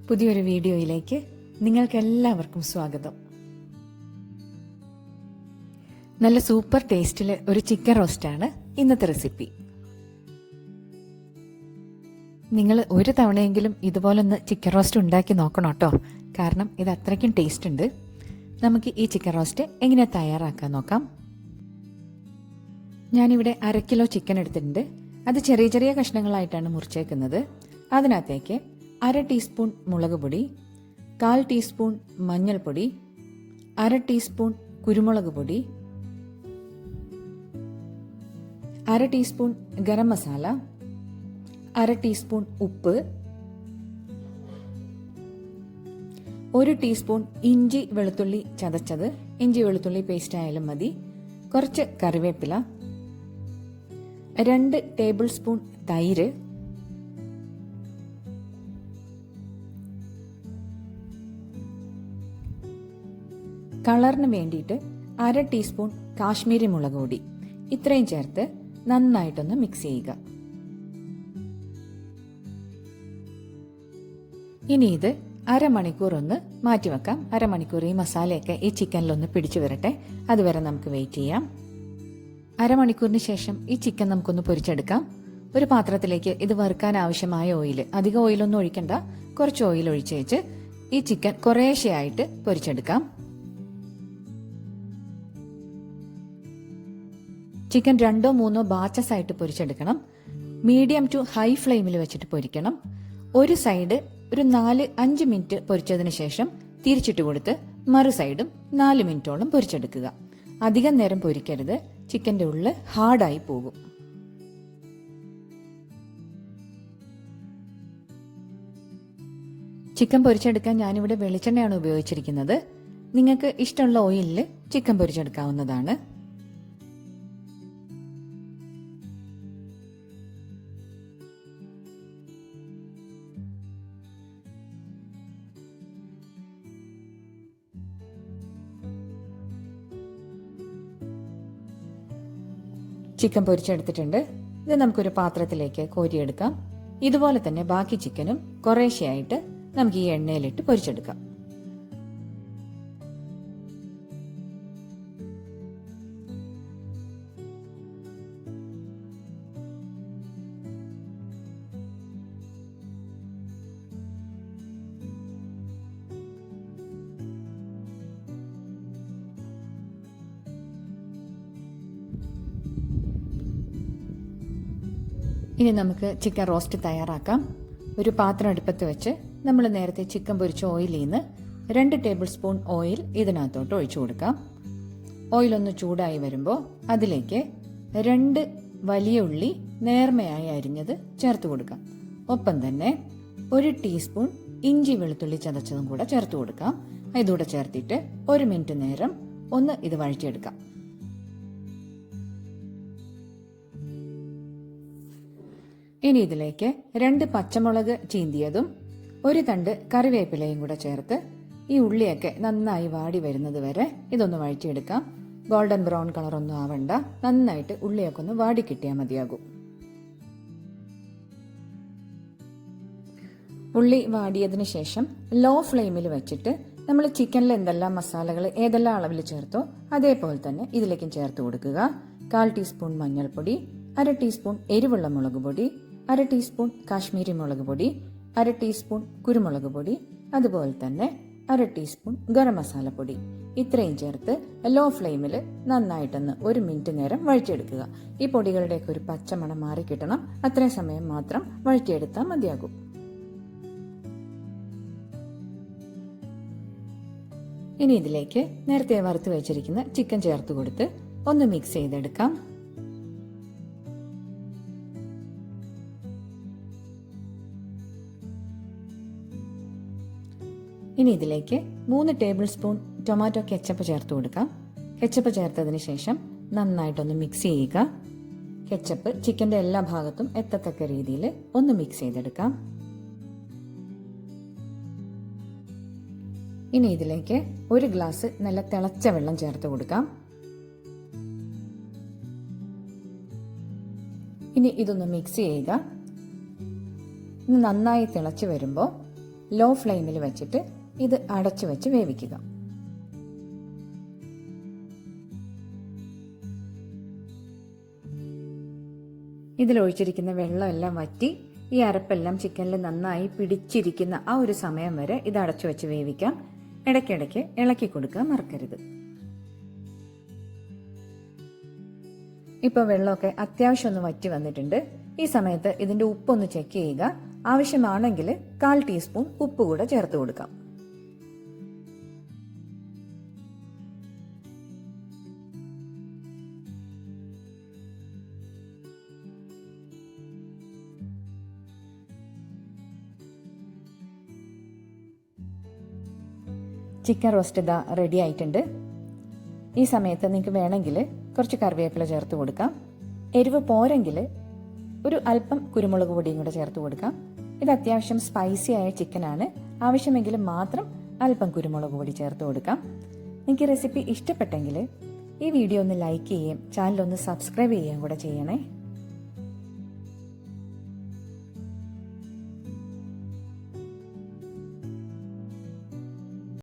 പുതിയൊരു വീഡിയോയിലേക്ക് നിങ്ങൾക്കെല്ലാവർക്കും സ്വാഗതം. നല്ല സൂപ്പർ ടേസ്റ്റിൽ ഒരു ചിക്കൻ റോസ്റ്റാണ് ഇന്നത്തെ റെസിപ്പി. നിങ്ങൾ ഒരു തവണയെങ്കിലും ഇതുപോലൊന്ന് ചിക്കൻ റോസ്റ്റ് ഉണ്ടാക്കി നോക്കണം കേട്ടോ. കാരണം ഇത് അത്രയ്ക്കും ടേസ്റ്റ് ഉണ്ട്. നമുക്ക് ഈ ചിക്കൻ റോസ്റ്റ് എങ്ങനെയാണ് തയ്യാറാക്കാൻ നോക്കാം. ഞാനിവിടെ 1/2 കിലോ ചിക്കൻ എടുത്തിട്ടുണ്ട്. അത് ചെറിയ ചെറിയ കഷ്ണങ്ങളായിട്ടാണ് മുറിച്ചേക്കുന്നത്. അതിനകത്തേക്ക് 1/2 ടീസ്പൂൺ മുളക് പൊടി, 1/4 ടീസ്പൂൺ മഞ്ഞൾപ്പൊടി, 1/2 ടീസ്പൂൺ കുരുമുളക് പൊടി, 1/2 ടീസ്പൂൺ ഗരം മസാല, 1/2 ടീസ്പൂൺ ഉപ്പ്, 1 ടീസ്പൂൺ ഇഞ്ചി വെളുത്തുള്ളി ചതച്ചത്, ഇഞ്ചി വെളുത്തുള്ളി പേസ്റ്റ് ആയാലും മതി, കുറച്ച് കറിവേപ്പില, 2 ടേബിൾ സ്പൂൺ തൈര്, കളറിന് വേണ്ടിയിട്ട് 1/2 ടീസ്പൂൺ കാശ്മീരി മുളക് പൊടി. ഇത്രയും ചേർത്ത് നന്നായിട്ടൊന്ന് മിക്സ് ചെയ്യുക. ഇനി ഇത് അരമണിക്കൂർ ഒന്ന് മാറ്റിവെക്കാം. അരമണിക്കൂർ ഈ മസാലയൊക്കെ ഈ ചിക്കനിലൊന്ന് പിടിച്ചു വരട്ടെ. അതുവരെ നമുക്ക് വെയിറ്റ് ചെയ്യാം. അരമണിക്കൂറിന് ശേഷം ഈ ചിക്കൻ നമുക്കൊന്ന് പൊരിച്ചെടുക്കാം. ഒരു പാത്രത്തിലേക്ക് ഇത് വറുക്കാൻ ആവശ്യമായ ഓയിൽ, അധികം ഓയിലൊന്നും ഒഴിക്കണ്ട, കുറച്ച് ഓയിൽ ഒഴിച്ച് വെച്ച് ഈ ചിക്കൻ കുറേശ്ശെയായിട്ട് പൊരിച്ചെടുക്കാം. ചിക്കൻ 2-3 ബാച്ചസ് ആയിട്ട് പൊരിച്ചെടുക്കണം. മീഡിയം ടു ഹൈ ഫ്ലെയിമിൽ വെച്ചിട്ട് പൊരിക്കണം. ഒരു സൈഡ് ഒരു 4-5 മിനിറ്റ് പൊരിച്ചതിന് ശേഷം തിരിച്ചിട്ട് കൊടുത്ത് മറു സൈഡും 4 മിനിറ്റോളം പൊരിച്ചെടുക്കുക. അധികം നേരം പൊരിക്കരുത്, ചിക്കൻ്റെ ഉള്ളിൽ ഹാർഡായി പോകും. ചിക്കൻ പൊരിച്ചെടുക്കാൻ ഞാനിവിടെ വെളിച്ചെണ്ണയാണ് ഉപയോഗിച്ചിരിക്കുന്നത്. നിങ്ങൾക്ക് ഇഷ്ടമുള്ള ഓയിലിൽ ചിക്കൻ പൊരിച്ചെടുക്കാവുന്നതാണ്. ചിക്കൻ പൊരിച്ചെടുത്തിട്ടുണ്ട്. ഇത് നമുക്കൊരു പാത്രത്തിലേക്ക് കോരിയെടുക്കാം. ഇതുപോലെ തന്നെ ബാക്കി ചിക്കനും കുറേശ്ശെയായിട്ട് നമുക്ക് ഈ എണ്ണയിലിട്ട് പൊരിച്ചെടുക്കാം. ഇനി നമുക്ക് ചിക്കൻ റോസ്റ്റ് തയ്യാറാക്കാം. ഒരു പാത്രം അടുപ്പത്ത് വെച്ച് നമ്മൾ നേരത്തെ ചിക്കൻ പൊരിച്ച ഓയിലിൽ നിന്ന് 2 ടേബിൾ സ്പൂൺ ഓയിൽ ഇതിനകത്തോട്ട് ഒഴിച്ചു കൊടുക്കാം. ഓയിലൊന്ന് ചൂടായി വരുമ്പോൾ അതിലേക്ക് 2 വലിയ ഉള്ളി നേർമയായി അരിഞ്ഞത് ചേർത്ത് കൊടുക്കാം. ഒപ്പം തന്നെ 1 ടീസ്പൂൺ ഇഞ്ചി വെളുത്തുള്ളി ചതച്ചതും കൂടെ ചേർത്ത് കൊടുക്കാം. ഇതുകൂടെ ചേർത്തിട്ട് 1 മിനിറ്റ് നേരം ഒന്ന് ഇത് വഴറ്റിയെടുക്കാം. ഇനി ഇതിലേക്ക് 2 പച്ചമുളക് ചീന്തിയതും 1 തണ്ട് കറിവേപ്പിലയും കൂടെ ചേർത്ത് ഈ ഉള്ളിയൊക്കെ നന്നായി വാടി വരുന്നത് വരെ ഇതൊന്ന് വഴറ്റിയെടുക്കാം. ഗോൾഡൻ ബ്രൗൺ കളറൊന്നും ആവണ്ട, നന്നായിട്ട് ഉള്ളിയൊക്കെ ഒന്ന് വാടി കിട്ടിയാൽ മതിയാകും. ഉള്ളി വാടിയതിന് ശേഷം ലോ ഫ്ലെയിമിൽ വെച്ചിട്ട് നമ്മൾ ചിക്കനിൽ എന്തെല്ലാം മസാലകൾ ഏതെല്ലാം അളവിൽ ചേർത്തോ അതേപോലെ തന്നെ ഇതിലേക്കും ചേർത്ത് കൊടുക്കുക. 1/4 ടീസ്പൂൺ മഞ്ഞൾപ്പൊടി, 1/2 ടീസ്പൂൺ എരിവുള്ള മുളക് പൊടി, 1/2 ടീസ്പൂൺ കാശ്മീരി മുളക് പൊടി, 1/2 ടീസ്പൂൺ കുരുമുളക് പൊടി, അതുപോലെ തന്നെ 1/2 ടീസ്പൂൺ ഗരം മസാലപ്പൊടി. ഇത്രയും ചേർത്ത് ലോ ഫ്ലെയിമിൽ നന്നായിട്ടൊന്ന് 1 മിനിറ്റ് നേരം വഴറ്റിയെടുക്കുക. ഈ പൊടികളുടെയൊക്കെ ഒരു പച്ചമണം മാറി കിട്ടണം. അത്രയും സമയം മാത്രം വഴറ്റിയെടുത്താൽ മതിയാകും. ഇനി ഇതിലേക്ക് നേരത്തെ വറുത്ത് വെച്ചിരിക്കുന്ന ചിക്കൻ ചേർത്ത് കൊടുത്ത് ഒന്ന് മിക്സ് ചെയ്തെടുക്കാം. ഇനി ഇതിലേക്ക് 3 ടേബിൾ സ്പൂൺ ടൊമാറ്റോ കെച്ചപ്പ് ചേർത്ത് കൊടുക്കാം. കെച്ചപ്പ് ചേർത്തതിന് ശേഷം നന്നായിട്ടൊന്ന് മിക്സ് ചെയ്യുക. കെച്ചപ്പ് ചിക്കൻ്റെ എല്ലാ ഭാഗത്തും എത്തത്തക്ക രീതിയിൽ ഒന്ന് മിക്സ് ചെയ്തെടുക്കാം. ഇനി ഇതിലേക്ക് 1 ഗ്ലാസ് നല്ല തിളച്ച വെള്ളം ചേർത്ത് കൊടുക്കാം. ഇനി ഇതൊന്ന് മിക്സ് ചെയ്യുക. ഇത് നന്നായി തിളച്ച് വരുമ്പോൾ ലോ ഫ്ലെയിമിൽ വെച്ചിട്ട് ഇത് അടച്ചു വെച്ച് വേവിക്കുക. ഇതിലൊഴിച്ചിരിക്കുന്ന വെള്ളമെല്ലാം വറ്റി ഈ അരപ്പെല്ലാം ചിക്കനിൽ നന്നായി പിടിച്ചിരിക്കുന്ന ആ ഒരു സമയം വരെ ഇത് അടച്ചു വെച്ച് വേവിക്കാം. ഇടയ്ക്കിടയ്ക്ക് ഇളക്കി കൊടുക്കുക മറക്കരുത്. ഇപ്പോൾ വെള്ളമൊക്കെ അത്യാവശ്യം ഒന്ന് വറ്റി വന്നിട്ടുണ്ട്. ഈ സമയത്ത് ഇതിന്റെ ഉപ്പൊന്ന് ചെക്ക് ചെയ്യുക. ആവശ്യമാണെങ്കിൽ 1/4 ടീസ്പൂൺ ഉപ്പ് കൂടെ ചേർത്ത് കൊടുക്കാം. ചിക്കൻ റോസ്റ്റ് ഇതാ റെഡി ആയിട്ടുണ്ട്. ഈ സമയത്ത് നിങ്ങൾക്ക് വേണമെങ്കിൽ കുറച്ച് കറിവേപ്പില ചേർത്ത് കൊടുക്കാം. എരിവ് പോരെങ്കിൽ ഒരു അല്പം കുരുമുളക് പൊടിയും കൂടെ ചേർത്ത് കൊടുക്കാം. ഇത് അത്യാവശ്യം സ്പൈസി ആയ ചിക്കനാണ്. ആവശ്യമെങ്കിൽ മാത്രം അല്പം കുരുമുളക് പൊടി ചേർത്ത് കൊടുക്കാം. നിങ്ങൾക്ക് റെസിപ്പി ഇഷ്ടപ്പെട്ടെങ്കിൽ ഈ വീഡിയോ ഒന്ന് ലൈക്ക് ചെയ്യുകയും ചാനൽ ഒന്ന് സബ്സ്ക്രൈബ് ചെയ്യുകയും കൂടെ ചെയ്യണേ.